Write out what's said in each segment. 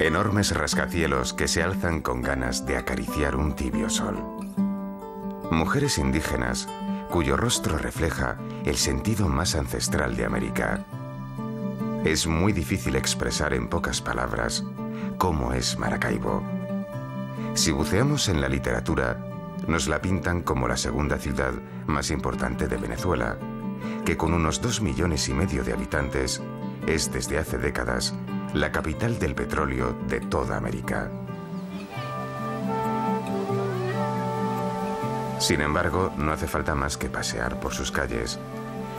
Enormes rascacielos que se alzan con ganas de acariciar un tibio sol. Mujeres indígenas cuyo rostro refleja el sentido más ancestral de América. Es muy difícil expresar en pocas palabras cómo es Maracaibo. Si buceamos en la literatura, nos la pintan como la segunda ciudad más importante de Venezuela, que con unos 2,5 millones de habitantes es desde hace décadas la capital del petróleo de toda América. Sin embargo, no hace falta más que pasear por sus calles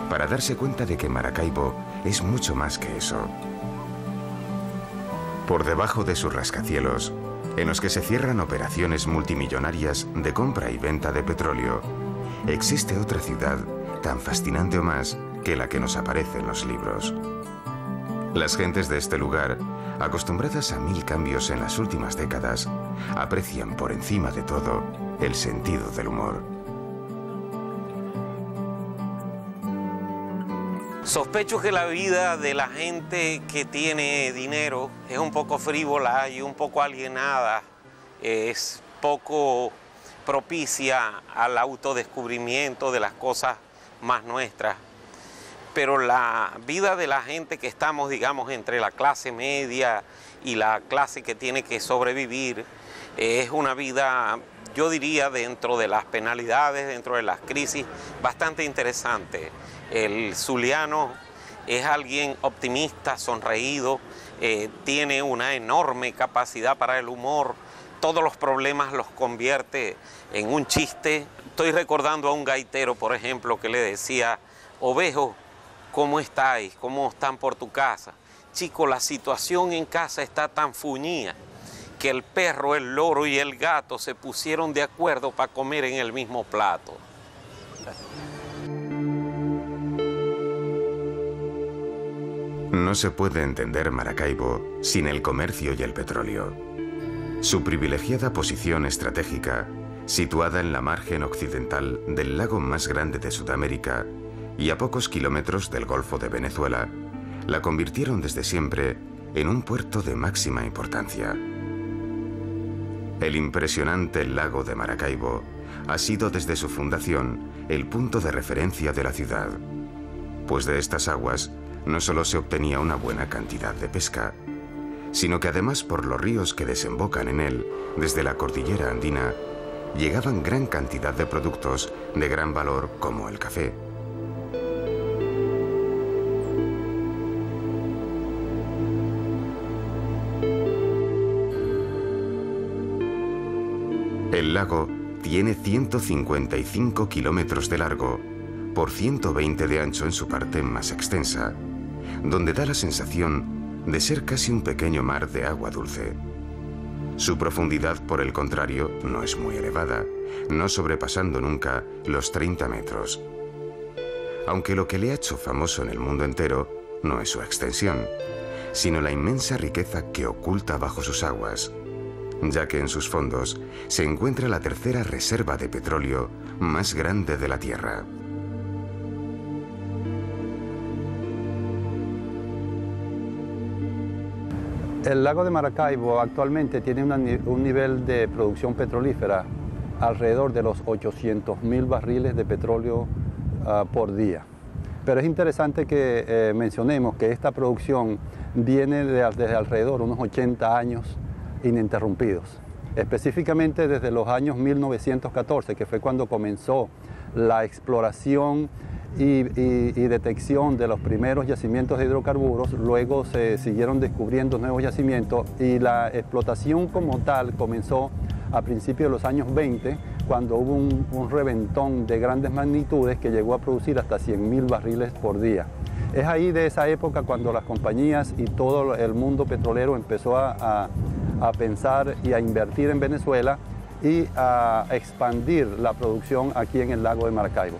para darse cuenta de que Maracaibo es mucho más que eso. Por debajo de sus rascacielos, en los que se cierran operaciones multimillonarias de compra y venta de petróleo, existe otra ciudad tan fascinante o más que la que nos aparece en los libros. Las gentes de este lugar, acostumbradas a 1000 cambios en las últimas décadas, aprecian por encima de todo el sentido del humor. Sospecho que la vida de la gente que tiene dinero es un poco frívola y un poco alienada, es poco propicia al autodescubrimiento de las cosas más nuestras. Pero la vida de la gente que estamos, digamos, entre la clase media y la clase que tiene que sobrevivir, es una vida, yo diría, dentro de las penalidades, dentro de las crisis, bastante interesante. El zuliano es alguien optimista, sonreído, tiene una enorme capacidad para el humor, todos los problemas los convierte en un chiste. Estoy recordando a un gaitero, por ejemplo, que le decía: "Ovejo, ¿cómo estáis? ¿Cómo están por tu casa? Chico, la situación en casa está tan fuñida que el perro, el loro y el gato se pusieron de acuerdo para comer en el mismo plato". No se puede entender Maracaibo sin el comercio y el petróleo. Su privilegiada posición estratégica, situada en la margen occidental del lago más grande de Sudamérica y a pocos kilómetros del Golfo de Venezuela, la convirtieron desde siempre en un puerto de máxima importancia. El impresionante lago de Maracaibo ha sido desde su fundación el punto de referencia de la ciudad, pues de estas aguas no solo se obtenía una buena cantidad de pesca, sino que además por los ríos que desembocan en él desde la cordillera andina, llegaban gran cantidad de productos de gran valor como el café. El lago tiene 155 kilómetros de largo por 120 de ancho en su parte más extensa, donde da la sensación de ser casi un pequeño mar de agua dulce. Su profundidad, por el contrario, no es muy elevada, no sobrepasando nunca los 30 metros. Aunque lo que le ha hecho famoso en el mundo entero no es su extensión, sino la inmensa riqueza que oculta bajo sus aguas, ya que en sus fondos se encuentra la tercera reserva de petróleo más grande de la Tierra. El lago de Maracaibo actualmente tiene un nivel de producción petrolífera alrededor de los 800.000 barriles de petróleo por día. Pero es interesante que mencionemos que esta producción viene desde alrededor de unos 80 años ininterrumpidos. Específicamente desde los años 1914, que fue cuando comenzó la exploración y detección de los primeros yacimientos de hidrocarburos. Luego se siguieron descubriendo nuevos yacimientos y la explotación como tal comenzó a principios de los años 20, cuando hubo un reventón de grandes magnitudes que llegó a producir hasta 100.000 barriles por día. Es ahí de esa época cuando las compañías y todo el mundo petrolero empezó a pensar y a invertir en Venezuela y a expandir la producción aquí en el lago de Maracaibo.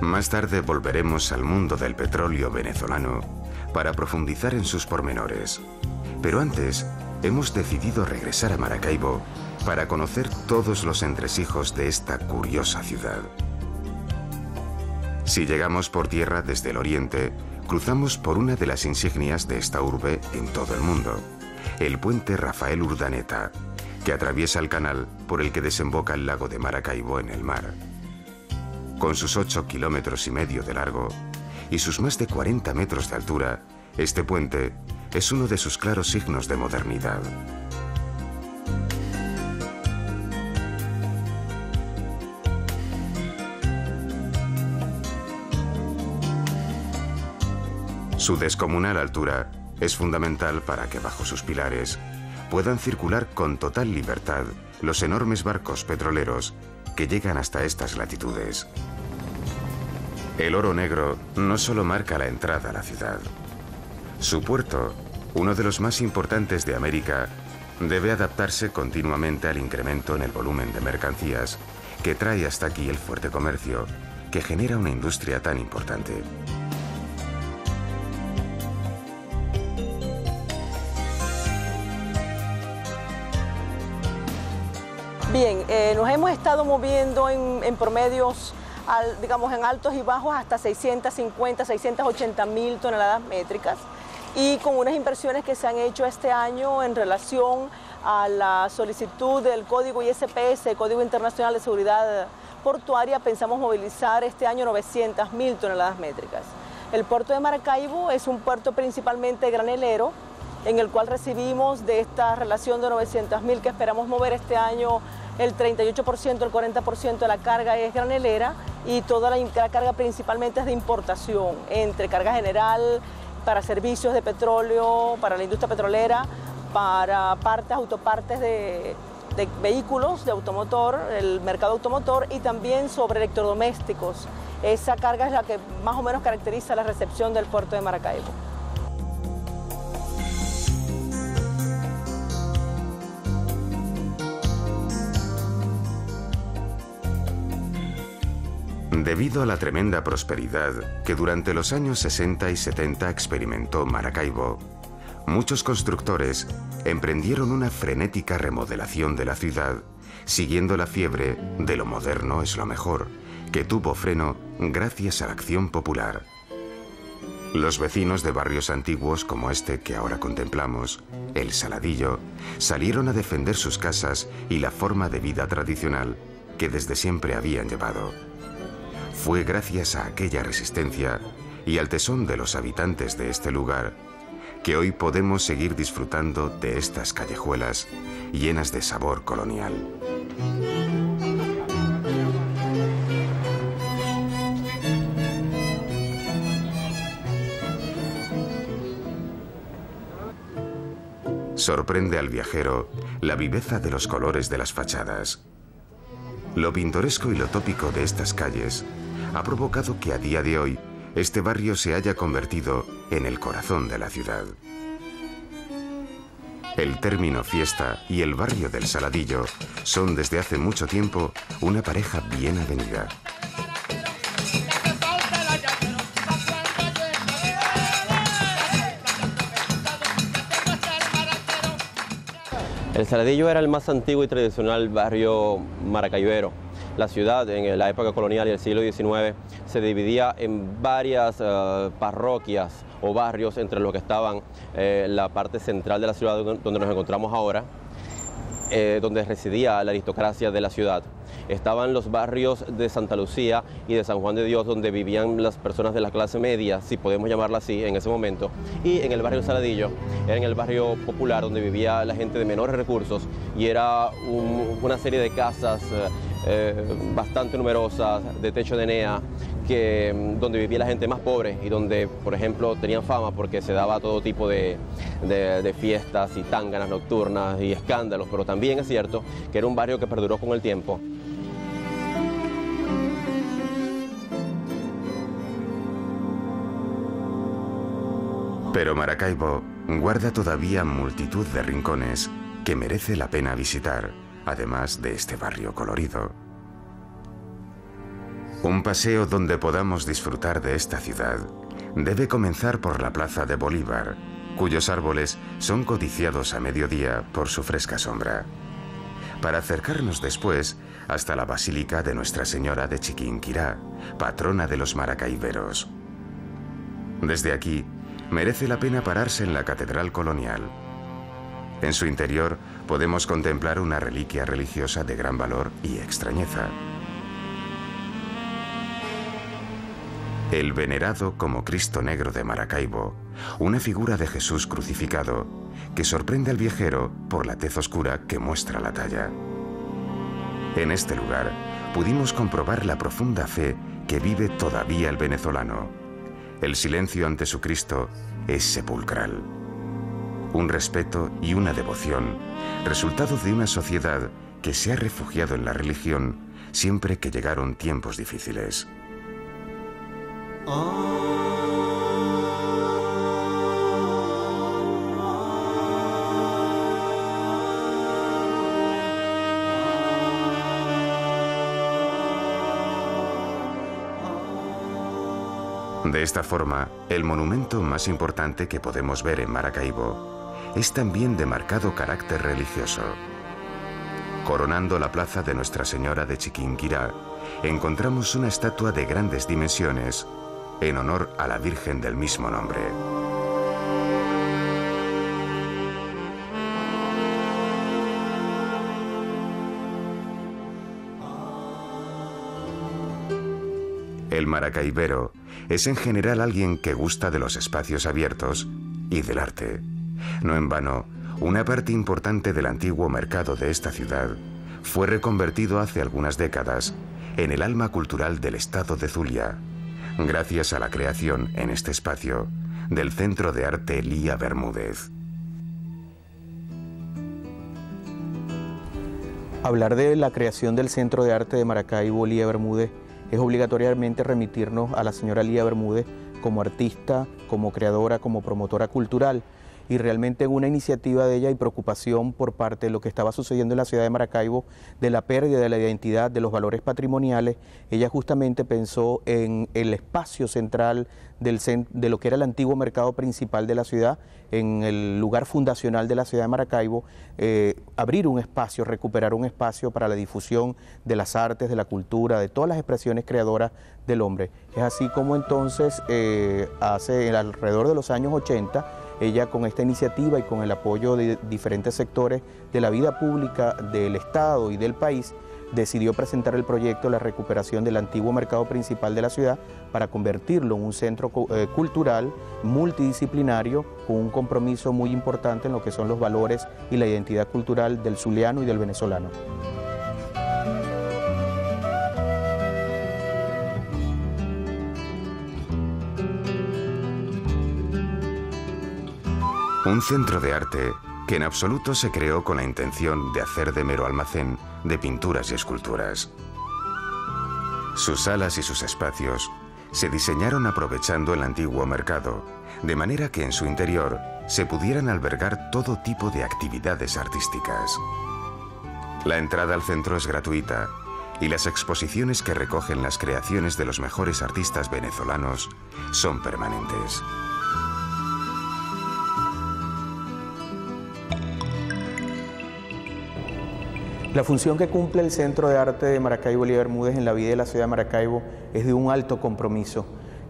Más tarde volveremos al mundo del petróleo venezolano para profundizar en sus pormenores. Pero antes, hemos decidido regresar a Maracaibo para conocer todos los entresijos de esta curiosa ciudad. Si llegamos por tierra desde el oriente, cruzamos por una de las insignias de esta urbe en todo el mundo, el puente Rafael Urdaneta, que atraviesa el canal por el que desemboca el lago de Maracaibo en el mar. Con sus 8,5 kilómetros de largo y sus más de 40 metros de altura, este puente es uno de sus claros signos de modernidad. Su descomunal altura es fundamental para que bajo sus pilares puedan circular con total libertad los enormes barcos petroleros que llegan hasta estas latitudes. El oro negro no solo marca la entrada a la ciudad. Su puerto, uno de los más importantes de América, debe adaptarse continuamente al incremento en el volumen de mercancías que trae hasta aquí el fuerte comercio, que genera una industria tan importante. Bien, nos hemos estado moviendo en promedios, digamos, en altos y bajos hasta 650, 680 mil toneladas métricas, y con unas inversiones que se han hecho este año en relación a la solicitud del código ISPS, Código Internacional de Seguridad Portuaria, pensamos movilizar este año 900 mil toneladas métricas. El puerto de Maracaibo es un puerto principalmente granelero, en el cual recibimos de esta relación de 900 mil que esperamos mover este año, el 38%, el 40% de la carga es granelera y toda la carga principalmente es de importación, entre carga general, para servicios de petróleo, para la industria petrolera, para partes, autopartes de vehículos, de automotor, el mercado automotor, y también sobre electrodomésticos. Esa carga es la que más o menos caracteriza la recepción del puerto de Maracaibo. Debido a la tremenda prosperidad que durante los años 60 y 70 experimentó Maracaibo, muchos constructores emprendieron una frenética remodelación de la ciudad, siguiendo la fiebre de lo moderno es lo mejor, que tuvo freno gracias a la acción popular. Los vecinos de barrios antiguos como este que ahora contemplamos, El Saladillo, salieron a defender sus casas y la forma de vida tradicional que desde siempre habían llevado. Fue gracias a aquella resistencia y al tesón de los habitantes de este lugar que hoy podemos seguir disfrutando de estas callejuelas llenas de sabor colonial. Sorprende al viajero la viveza de los colores de las fachadas. Lo pintoresco y lo tópico de estas calles ha provocado que a día de hoy este barrio se haya convertido en el corazón de la ciudad. El término Fiesta y el barrio del Saladillo son desde hace mucho tiempo una pareja bien avenida. El Saladillo era el más antiguo y tradicional barrio maracaibero. La ciudad en la época colonial y el siglo XIX se dividía en varias parroquias o barrios, entre los que estaban la parte central de la ciudad donde nos encontramos ahora. donde residía la aristocracia de la ciudad. Estaban los barrios de Santa Lucía y de San Juan de Dios, donde vivían las personas de la clase media, si podemos llamarla así, en ese momento. Y en el barrio Saladillo, era en el barrio popular, donde vivía la gente de menores recursos, y era una serie de casas bastante numerosas, de techo de enea, donde vivía la gente más pobre y donde, por ejemplo, tenían fama porque se daba todo tipo de fiestas y tánganas nocturnas y escándalos, pero también es cierto que era un barrio que perduró con el tiempo. Pero Maracaibo guarda todavía multitud de rincones que merece la pena visitar, además de este barrio colorido. Un paseo donde podamos disfrutar de esta ciudad debe comenzar por la Plaza de Bolívar, cuyos árboles son codiciados a mediodía por su fresca sombra, para acercarnos después hasta la Basílica de Nuestra Señora de Chiquinquirá, patrona de los maracaiberos. Desde aquí, merece la pena pararse en la Catedral Colonial. En su interior podemos contemplar una reliquia religiosa de gran valor y extrañeza. El venerado como Cristo Negro de Maracaibo, una figura de Jesús crucificado que sorprende al viajero por la tez oscura que muestra la talla. En este lugar pudimos comprobar la profunda fe que vive todavía el venezolano. El silencio ante su Cristo es sepulcral. Un respeto y una devoción, resultado de una sociedad que se ha refugiado en la religión siempre que llegaron tiempos difíciles. De esta forma, el monumento más importante que podemos ver en Maracaibo es también de marcado carácter religioso. Coronando la plaza de Nuestra Señora de Chiquinquirá, encontramos una estatua de grandes dimensiones en honor a la Virgen del mismo nombre. El maracaibero es en general alguien que gusta de los espacios abiertos y del arte. No en vano, una parte importante del antiguo mercado de esta ciudad fue reconvertido hace algunas décadas en el alma cultural del estado de Zulia, gracias a la creación en este espacio del Centro de Arte Lía Bermúdez. Hablar de la creación del Centro de Arte de Maracaibo Lía Bermúdez es obligatoriamente remitirnos a la señora Lía Bermúdez como artista, como creadora, como promotora cultural, y realmente en una iniciativa de ella y preocupación por parte de lo que estaba sucediendo en la ciudad de Maracaibo, de la pérdida de la identidad, de los valores patrimoniales, ella justamente pensó en el espacio central de lo que era el antiguo mercado principal de la ciudad, en el lugar fundacional de la ciudad de Maracaibo, abrir un espacio, recuperar un espacio para la difusión de las artes, de la cultura, de todas las expresiones creadoras del hombre. Es así como entonces, alrededor de los años 80, ella con esta iniciativa y con el apoyo de diferentes sectores de la vida pública del Estado y del país, decidió presentar el proyecto de la recuperación del antiguo mercado principal de la ciudad para convertirlo en un centro cultural multidisciplinario con un compromiso muy importante en lo que son los valores y la identidad cultural del zuliano y del venezolano. Un centro de arte que en absoluto se creó con la intención de hacer de mero almacén de pinturas y esculturas. Sus salas y sus espacios se diseñaron aprovechando el antiguo mercado, de manera que en su interior se pudieran albergar todo tipo de actividades artísticas. La entrada al centro es gratuita y las exposiciones que recogen las creaciones de los mejores artistas venezolanos son permanentes. La función que cumple el Centro de Arte de Maracaibo Lía Bermúdez en la vida de la ciudad de Maracaibo es de un alto compromiso.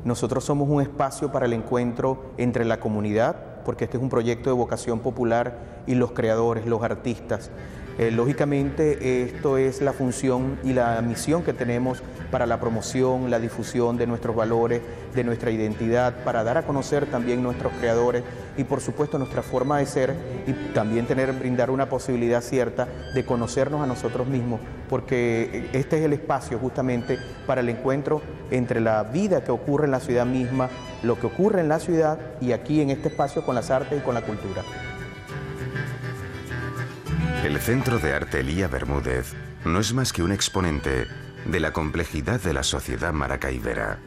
Nosotros somos un espacio para el encuentro entre la comunidad, porque este es un proyecto de vocación popular, y los creadores, los artistas. Lógicamente, esto es la función y la misión que tenemos para la promoción, la difusión de nuestros valores, de nuestra identidad, para dar a conocer también nuestros creadores y, por supuesto, nuestra forma de ser, y también brindar una posibilidad cierta de conocernos a nosotros mismos, porque este es el espacio justamente para el encuentro entre la vida que ocurre en la ciudad misma, lo que ocurre en la ciudad y aquí en este espacio con las artes y con la cultura. El Centro de Arte Elía Bermúdez no es más que un exponente de la complejidad de la sociedad maracaibera,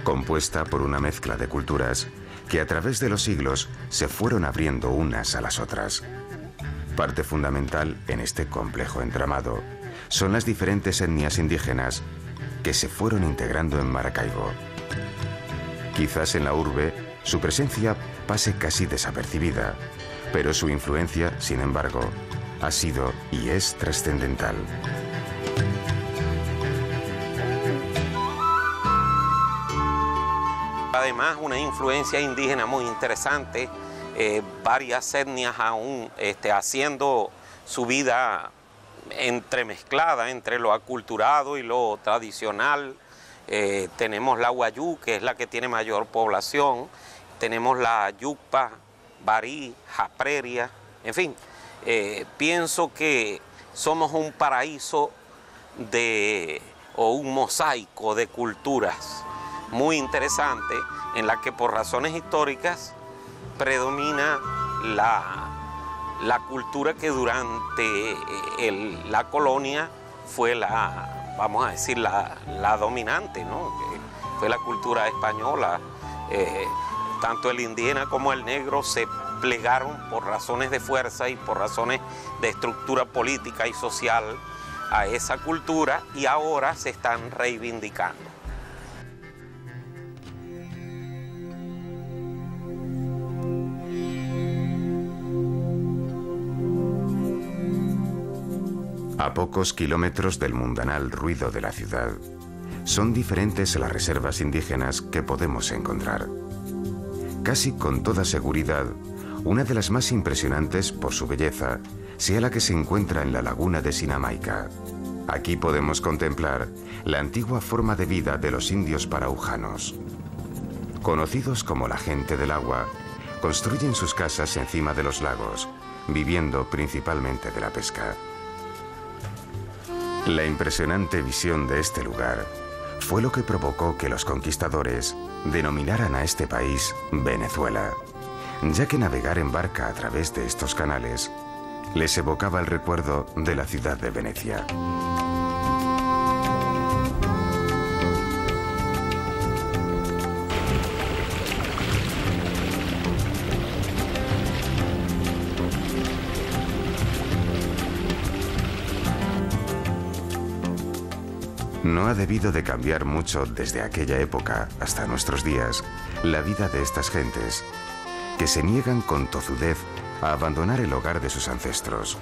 compuesta por una mezcla de culturas que a través de los siglos se fueron abriendo unas a las otras. Parte fundamental en este complejo entramado son las diferentes etnias indígenas que se fueron integrando en Maracaibo. Quizás en la urbe su presencia pase casi desapercibida, pero su influencia, sin embargo, ha sido y es trascendental. Además, una influencia indígena muy interesante, varias etnias aún haciendo su vida entremezclada entre lo aculturado y lo tradicional. Tenemos la Wayuu, que es la que tiene mayor población, tenemos la Yucpa, Barí, Japreria, en fin. Pienso que somos un paraíso o un mosaico de culturas muy interesante, en la que por razones históricas predomina la cultura que durante la colonia fue vamos a decir, la dominante, ¿no? Que fue la cultura española. Tanto el indígena como el negro se plegaron por razones de fuerza y por razones de estructura política y social a esa cultura, y ahora se están reivindicando. A pocos kilómetros del mundanal ruido de la ciudad, son diferentes las reservas indígenas que podemos encontrar. Casi con toda seguridad, una de las más impresionantes por su belleza sea la que se encuentra en la laguna de Sinamaica. Aquí podemos contemplar la antigua forma de vida de los indios paraujanos. Conocidos como la gente del agua, construyen sus casas encima de los lagos, viviendo principalmente de la pesca. La impresionante visión de este lugar fue lo que provocó que los conquistadores denominaran a este país Venezuela, ya que navegar en barca a través de estos canales les evocaba el recuerdo de la ciudad de Venecia. No ha debido de cambiar mucho desde aquella época hasta nuestros días la vida de estas gentes, que se niegan con tozudez a abandonar el hogar de sus ancestros.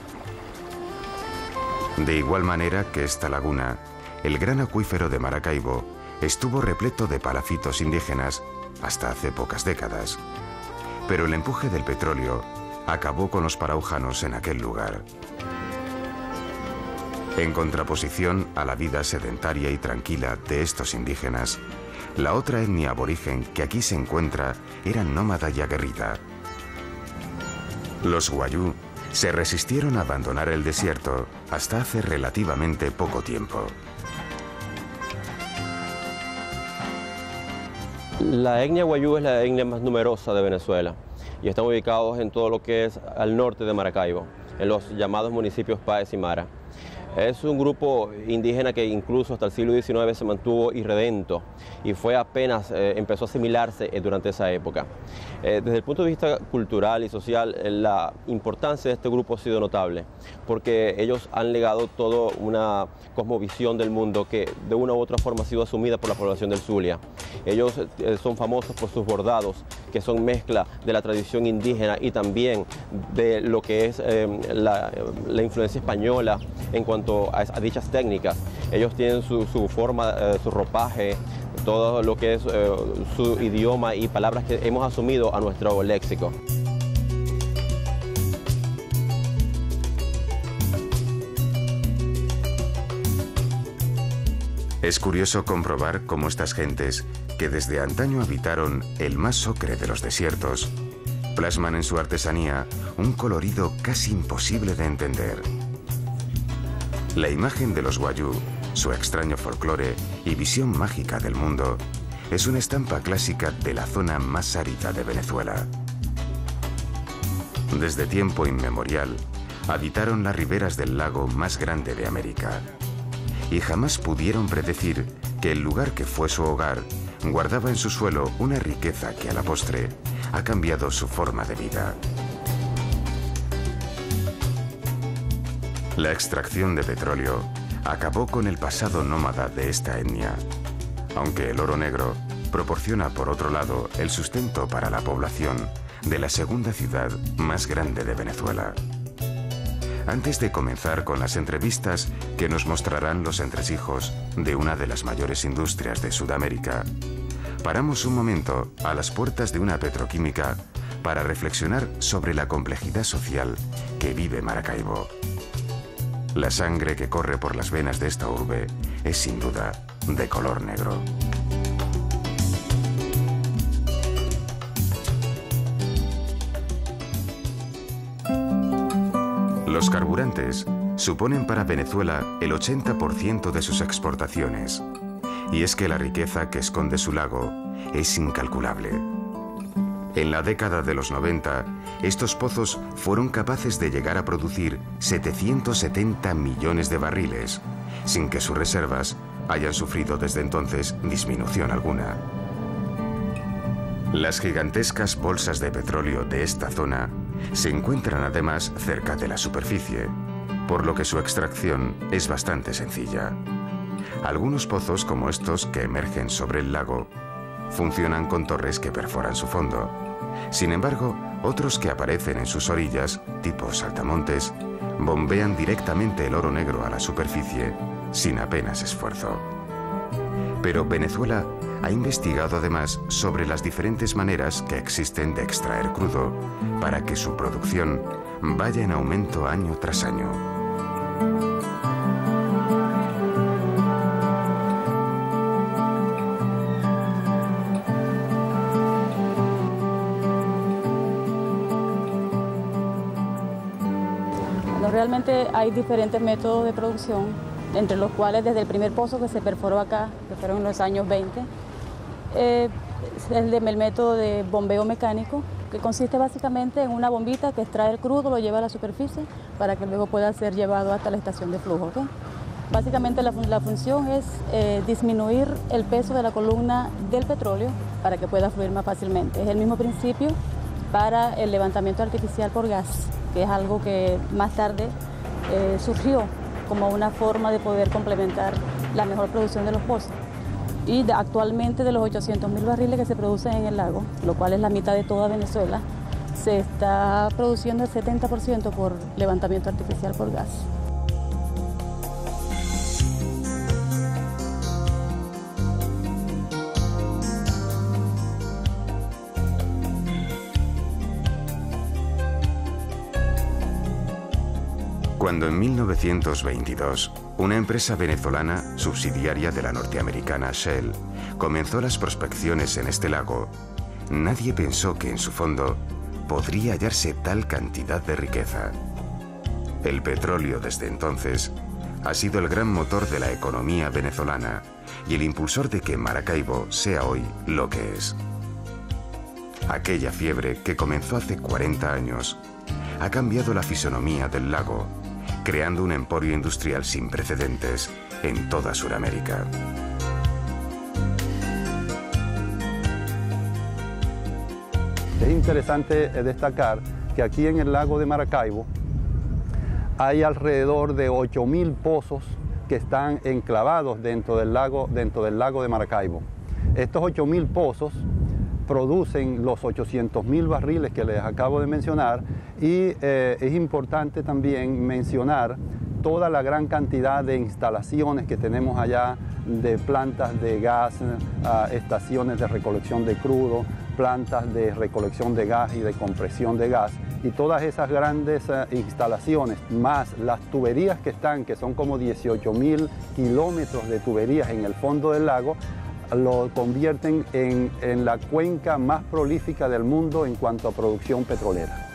De igual manera que esta laguna, el gran acuífero de Maracaibo estuvo repleto de palafitos indígenas hasta hace pocas décadas, pero el empuje del petróleo acabó con los paraujanos en aquel lugar. En contraposición a la vida sedentaria y tranquila de estos indígenas, la otra etnia aborigen que aquí se encuentra era nómada y aguerrida. Los Wayuu se resistieron a abandonar el desierto hasta hace relativamente poco tiempo. La etnia Wayuu es la etnia más numerosa de Venezuela y están ubicados en todo lo que es al norte de Maracaibo, en los llamados municipios Páez y Mara. Es un grupo indígena que incluso hasta el siglo XIX se mantuvo irredento y fue apenas empezó a asimilarse durante esa época. Desde el punto de vista cultural y social, la importancia de este grupo ha sido notable, porque ellos han legado toda una cosmovisión del mundo que de una u otra forma ha sido asumida por la población del Zulia. Ellos son famosos por sus bordados, que son mezcla de la tradición indígena y también de lo que es la influencia española en cuanto a dichas técnicas. Ellos tienen su forma, su ropaje, todo lo que es su idioma y palabras que hemos asumido a nuestro léxico. Es curioso comprobar cómo estas gentes, que desde antaño habitaron el más ocre de los desiertos, plasman en su artesanía un colorido casi imposible de entender. La imagen de los wayuu, su extraño folclore y visión mágica del mundo, es una estampa clásica de la zona más árida de Venezuela. Desde tiempo inmemorial, habitaron las riberas del lago más grande de América y jamás pudieron predecir que el lugar que fue su hogar guardaba en su suelo una riqueza que a la postre ha cambiado su forma de vida. La extracción de petróleo acabó con el pasado nómada de esta etnia, aunque el oro negro proporciona por otro lado el sustento para la población de la segunda ciudad más grande de Venezuela. Antes de comenzar con las entrevistas que nos mostrarán los entresijos de una de las mayores industrias de Sudamérica, paramos un momento a las puertas de una petroquímica para reflexionar sobre la complejidad social que vive Maracaibo. La sangre que corre por las venas de esta urbe es sin duda de color negro. Los carburantes suponen para Venezuela el 80% de sus exportaciones, y es que la riqueza que esconde su lago es incalculable. En la década de los 90, estos pozos fueron capaces de llegar a producir 770 millones de barriles, sin que sus reservas hayan sufrido desde entonces disminución alguna. Las gigantescas bolsas de petróleo de esta zona se encuentran además cerca de la superficie, por lo que su extracción es bastante sencilla. Algunos pozos como estos que emergen sobre el lago funcionan con torres que perforan su fondo. Sin embargo, otros que aparecen en sus orillas, tipo saltamontes, bombean directamente el oro negro a la superficie sin apenas esfuerzo. Pero Venezuela ha investigado además sobre las diferentes maneras que existen de extraer crudo para que su producción vaya en aumento año tras año. Realmente hay diferentes métodos de producción, entre los cuales desde el primer pozo que se perforó acá, que fueron en los años 20, es el método de bombeo mecánico, que consiste básicamente en una bombita que extrae el crudo, lo lleva a la superficie para que luego pueda ser llevado hasta la estación de flujo. ¿Okay? Básicamente la función es disminuir el peso de la columna del petróleo para que pueda fluir más fácilmente. Es el mismo principio para el levantamiento artificial por gas, que es algo que más tarde surgió como una forma de poder complementar la mejor producción de los pozos. Y actualmente de los 800.000 barriles que se producen en el lago, lo cual es la mitad de toda Venezuela, se está produciendo el 70% por levantamiento artificial por gas. Cuando en 1922, una empresa venezolana, subsidiaria de la norteamericana Shell, comenzó las prospecciones en este lago, nadie pensó que en su fondo podría hallarse tal cantidad de riqueza. El petróleo desde entonces ha sido el gran motor de la economía venezolana y el impulsor de que Maracaibo sea hoy lo que es. Aquella fiebre que comenzó hace 40 años ha cambiado la fisonomía del lago, creando un emporio industrial sin precedentes en toda Sudamérica. Es interesante destacar que aquí en el lago de Maracaibo hay alrededor de 8.000 pozos que están enclavados dentro del lago de Maracaibo. Estos 8.000 pozos producen los 800.000 barriles que les acabo de mencionar y es importante también mencionar toda la gran cantidad de instalaciones que tenemos allá, de plantas de gas, estaciones de recolección de crudo, plantas de recolección de gas y de compresión de gas. Y todas esas grandes instalaciones, más las tuberías que están, que son como 18.000 kilómetros de tuberías en el fondo del lago, lo convierten en la cuenca más prolífica del mundo en cuanto a producción petrolera.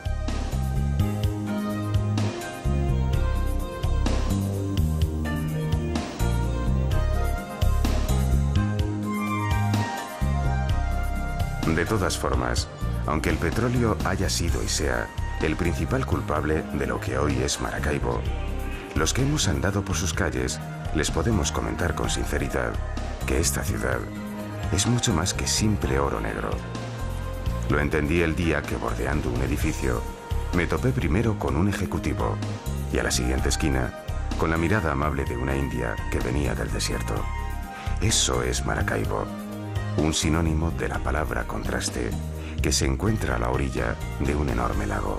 De todas formas, aunque el petróleo haya sido y sea el principal culpable de lo que hoy es Maracaibo, los que hemos andado por sus calles les podemos comentar con sinceridad que esta ciudad es mucho más que simple oro negro. Lo entendí el día que, bordeando un edificio, me topé primero con un ejecutivo y a la siguiente esquina con la mirada amable de una india que venía del desierto. Eso es Maracaibo, un sinónimo de la palabra contraste que se encuentra a la orilla de un enorme lago.